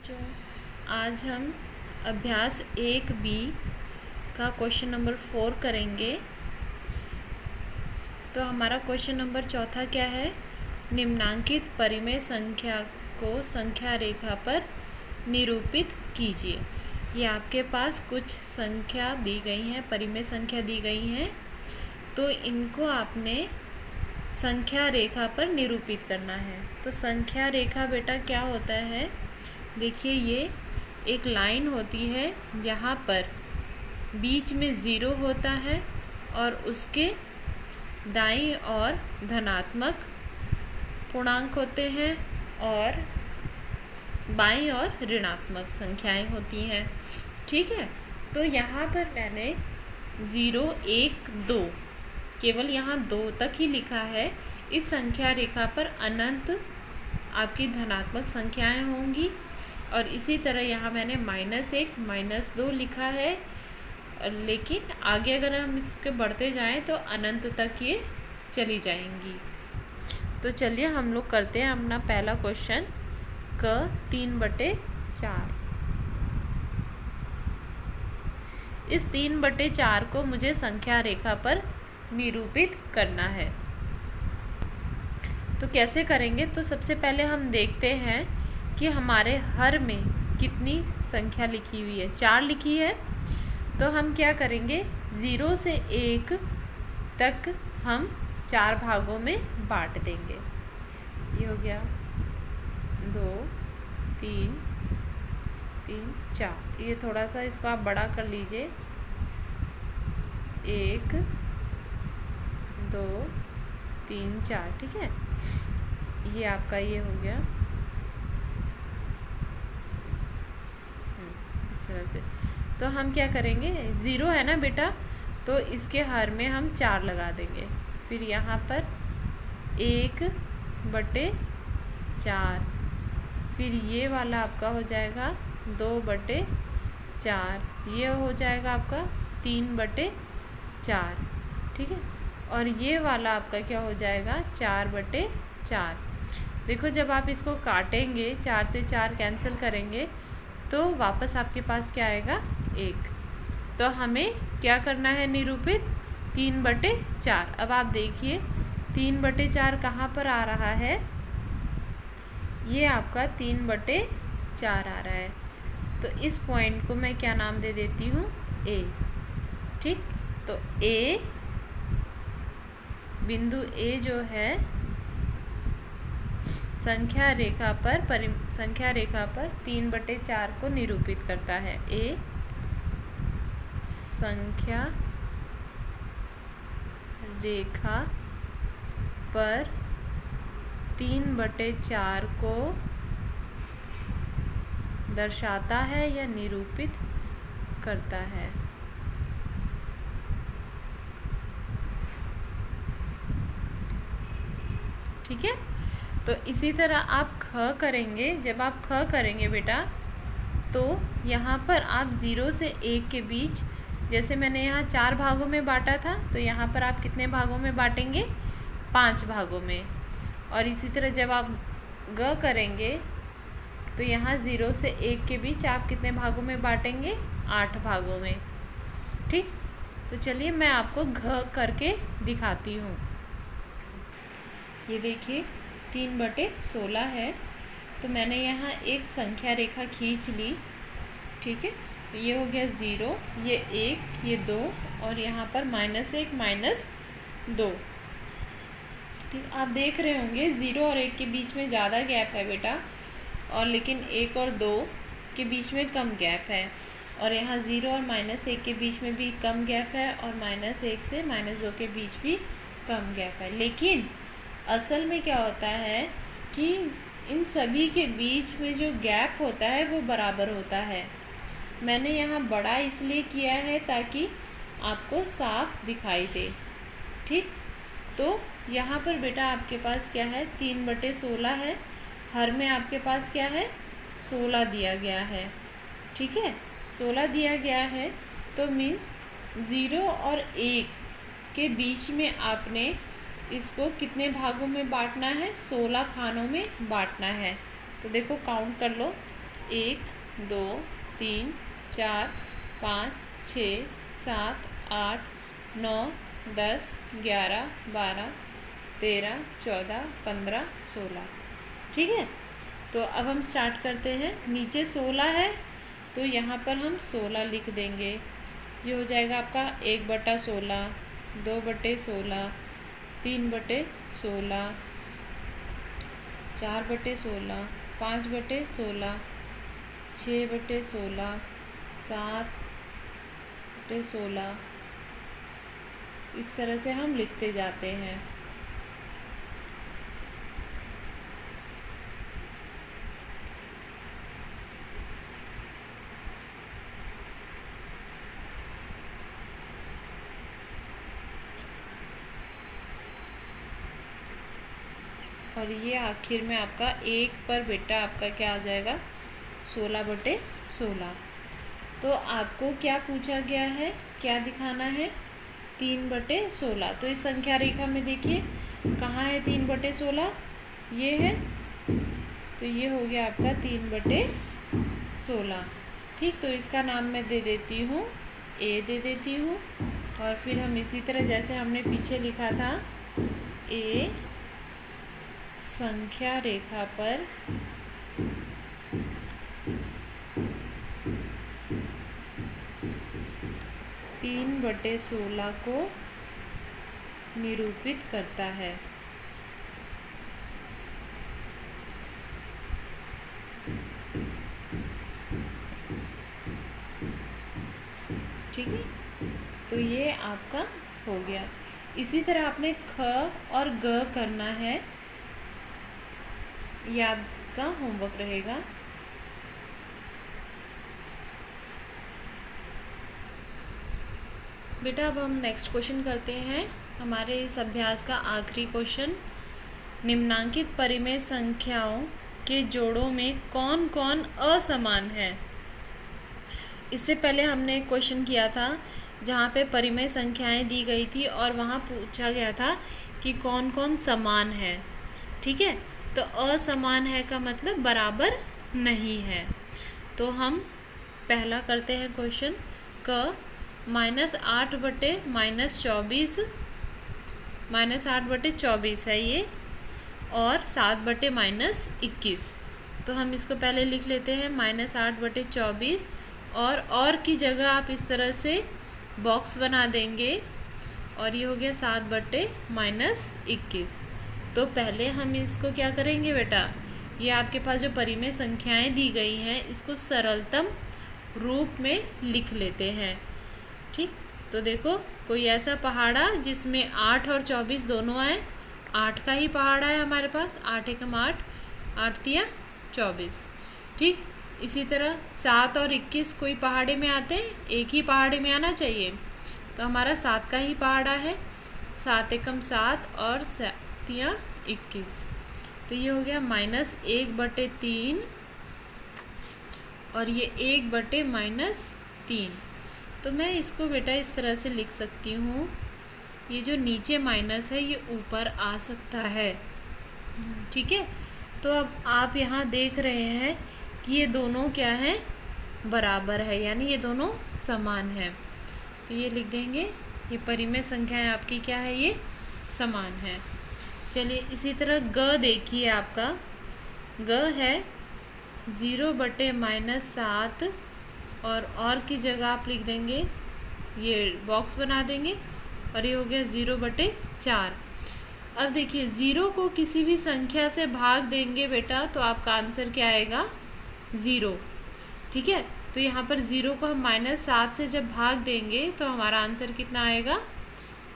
बच्चों, आज हम अभ्यास 1B का क्वेश्चन नंबर 4 करेंगे। तो हमारा क्वेश्चन नंबर चौथा क्या है? निम्नांकित परिमेय संख्या को संख्या रेखा पर निरूपित कीजिए। ये आपके पास कुछ संख्या दी गई हैं, परिमेय संख्या दी गई हैं, तो इनको आपने संख्या रेखा पर निरूपित करना है। तो संख्या रेखा बेटा क्या होता है? देखिए, ये एक लाइन होती है जहाँ पर बीच में ज़ीरो होता है और उसके दाईं ओर धनात्मक पूर्णांक होते हैं और बाईं ओर ऋणात्मक संख्याएं होती हैं। ठीक है, तो यहाँ पर मैंने 0, 1, 2 केवल यहाँ 2 तक ही लिखा है। इस संख्या रेखा पर अनंत आपकी धनात्मक संख्याएं होंगी और इसी तरह यहाँ मैंने -1, -2 लिखा है, लेकिन आगे अगर हम इसके बढ़ते जाएं तो अनंत तक ये चली जाएंगी। तो चलिए हम लोग करते हैं अपना पहला क्वेश्चन क 3/4। इस 3/4 को मुझे संख्या रेखा पर निरूपित करना है। तो कैसे करेंगे? तो सबसे पहले हम देखते हैं कि हमारे हर में कितनी संख्या लिखी हुई है। 4 लिखी है। तो हम क्या करेंगे? 0 से 1 तक हम 4 भागों में बांट देंगे। ये हो गया 2, 3, 4। ये थोड़ा सा इसको आप बड़ा कर लीजिए। 1, 2, 3, 4। ठीक है, ये आपका ये हो गया इस तरह से। तो हम क्या करेंगे? 0 है ना बेटा, तो इसके हर में हम 4 लगा देंगे। फिर यहाँ पर 1/4। फिर ये वाला आपका हो जाएगा 2/4। ये हो जाएगा आपका 3/4। ठीक है, और ये वाला आपका क्या हो जाएगा? 4/4। देखो, जब आप इसको काटेंगे, 4 से 4 कैंसिल करेंगे तो वापस आपके पास क्या आएगा? 1। तो हमें क्या करना है निरूपित? 3/4। अब आप देखिए 3/4 कहाँ पर आ रहा है? ये आपका 3/4 आ रहा है। तो इस पॉइंट को मैं क्या नाम दे देती हूँ? A। ठीक, तो A, बिंदु A जो है संख्या रेखा पर 3/4 को निरूपित करता है। A संख्या रेखा पर 3/4 को दर्शाता है या निरूपित करता है। ठीक है, तो इसी तरह आप ख करेंगे। जब आप ख करेंगे बेटा, तो यहाँ पर आप 0 से 1 के बीच, जैसे मैंने यहाँ 4 भागों में बांटा था, तो यहाँ पर आप कितने भागों में बांटेंगे? 5 भागों में। और इसी तरह जब आप ग करेंगे, तो यहाँ 0 से 1 के बीच आप कितने भागों में बांटेंगे? 8 भागों में। ठीक, तो चलिए मैं आपको घ करके दिखाती हूँ। ये देखिए 3/16 है। तो मैंने यहाँ एक संख्या रेखा खींच ली। ठीक है, तो ये हो गया 0, ये 1, ये 2 और यहाँ पर -1, -2। ठीक, आप देख रहे होंगे 0 और 1 के बीच में ज़्यादा गैप है बेटा, और लेकिन 1 और 2 के बीच में कम गैप है। और यहाँ 0 और -1 के बीच में भी कम गैप है और -1 से -2 के बीच भी कम गैप है। लेकिन असल में क्या होता है कि इन सभी के बीच में जो गैप होता है वो बराबर होता है। मैंने यहाँ बड़ा इसलिए किया है ताकि आपको साफ दिखाई दे। ठीक, तो यहाँ पर बेटा आपके पास क्या है? 3/16 है। हर में आपके पास क्या है? 16 दिया गया है। ठीक है, 16 दिया गया है, तो मीन्स 0 और 1 के बीच में आपने इसको कितने भागों में बांटना है? 16 खानों में बांटना है। तो देखो काउंट कर लो, 1 2 3 4 5 6 7 8 9 10 11 12 13 14 15 16। ठीक है, तो अब हम स्टार्ट करते हैं। नीचे 16 है तो यहाँ पर हम 16 लिख देंगे। ये हो जाएगा आपका 1/16, 2/16, 3/16, 4/16, 5/16, 6/16, 7/16। इस तरह से हम लिखते जाते हैं। और ये आखिर में आपका 1 पर बेटा आपका क्या आ जाएगा, 16/16। तो आपको क्या पूछा गया है, क्या दिखाना है, 3/16। तो इस संख्या रेखा में देखिए कहाँ है 3/16, ये है। तो ये हो गया आपका 3/16। ठीक, तो इसका नाम मैं दे देती हूँ, ए दे देती हूँ। और फिर हम इसी तरह जैसे हमने पीछे लिखा था, ए संख्या रेखा पर 3/16 को निरूपित करता है। ठीक है, तो ये आपका हो गया। इसी तरह आपने ख और ग करना है, याद का होमवर्क रहेगा। बेटा अब हम नेक्स्ट क्वेश्चन करते हैं, हमारे इस अभ्यास का आखिरी क्वेश्चन। निम्नांकित परिमेय संख्याओं के जोड़ों में कौन कौन असमान है। इससे पहले हमने एक क्वेश्चन किया था जहाँ पे परिमेय संख्याएं दी गई थी और वहाँ पूछा गया था कि कौन कौन समान है। ठीक है, तो असमान है का मतलब बराबर नहीं है। तो हम पहला करते हैं क्वेश्चन क, -8/-24, -8/24 है ये, और 7/-21। तो हम इसको पहले लिख लेते हैं -8/24, और की जगह आप इस तरह से बॉक्स बना देंगे और ये हो गया 7/-21। तो पहले हम इसको क्या करेंगे बेटा, ये आपके पास जो परिमेय संख्याएं दी गई हैं इसको सरलतम रूप में लिख लेते हैं। ठीक, तो देखो कोई ऐसा पहाड़ा जिसमें 8 और 24 दोनों आए, 8 का ही पहाड़ा है हमारे पास, 8 एकम 8, 8 तिया 24। ठीक, इसी तरह 7 और 21 कोई पहाड़े में आते हैं, एक ही पहाड़े में आना चाहिए, तो हमारा 7 का ही पहाड़ा है, 7 एकम 7 और 7 तिया 21। तो ये हो गया -1/3 और ये 1/-3। तो मैं इसको बेटा इस तरह से लिख सकती हूँ, ये जो नीचे माइनस है ये ऊपर आ सकता है। ठीक है, तो अब आप यहाँ देख रहे हैं कि ये दोनों क्या हैं, बराबर है, यानी ये दोनों समान है। तो ये लिख देंगे, ये परिमेय संख्याएं आपकी क्या है, ये समान है। चलिए इसी तरह ग देखिए, आपका ग है 0/-7, और की जगह आप लिख देंगे, ये बॉक्स बना देंगे, और ये हो गया 0/4। अब देखिए 0 को किसी भी संख्या से भाग देंगे बेटा तो आपका आंसर क्या आएगा, 0। ठीक है, तो यहाँ पर 0 को हम -7 से जब भाग देंगे तो हमारा आंसर कितना आएगा,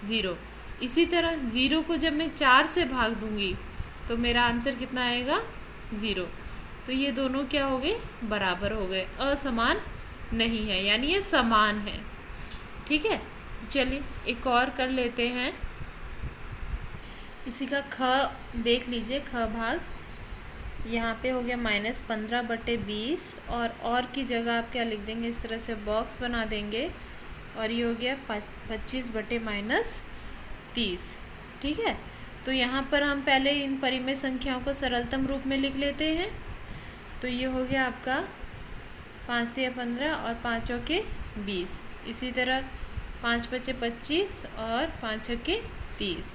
0। इसी तरह 0 को जब मैं 4 से भाग दूंगी तो मेरा आंसर कितना आएगा, 0। तो ये दोनों क्या हो गए, बराबर हो गए, असमान नहीं है, यानी ये समान है। ठीक है, चलिए एक और कर लेते हैं। इसी का ख देख लीजिए, ख भाग यहाँ पे हो गया -15/20, और की जगह आप क्या लिख देंगे, इस तरह से बॉक्स बना देंगे, और ये हो गया 25/-30। ठीक है, तो यहाँ पर हम पहले इन परिमेय संख्याओं को सरलतम रूप में लिख लेते हैं। तो ये हो गया आपका 5 से 15 और 5 के 20। इसी तरह 5 पचे 25 और 5 के 30।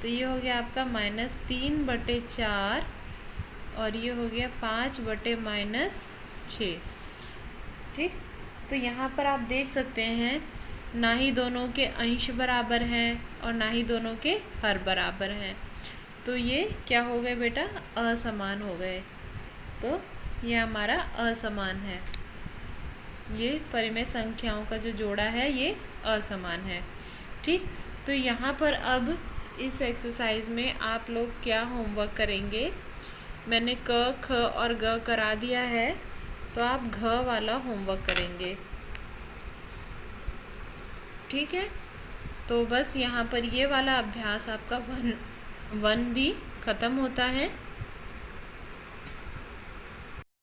तो ये हो गया आपका -3/4 और ये हो गया 5/-6। ठीक, तो यहाँ पर आप देख सकते हैं ना ही दोनों के अंश बराबर हैं और ना ही दोनों के हर बराबर हैं। तो ये क्या हो गए बेटा, असमान हो गए। तो ये हमारा असमान है, ये परिमेय संख्याओं का जो जोड़ा है ये असमान है। ठीक, तो यहाँ पर अब इस एक्सरसाइज में आप लोग क्या होमवर्क करेंगे, मैंने क ख और ग करा दिया है, तो आप घ वाला होमवर्क करेंगे। ठीक है, तो बस यहाँ पर ये वाला अभ्यास आपका 1 भी ख़त्म होता है।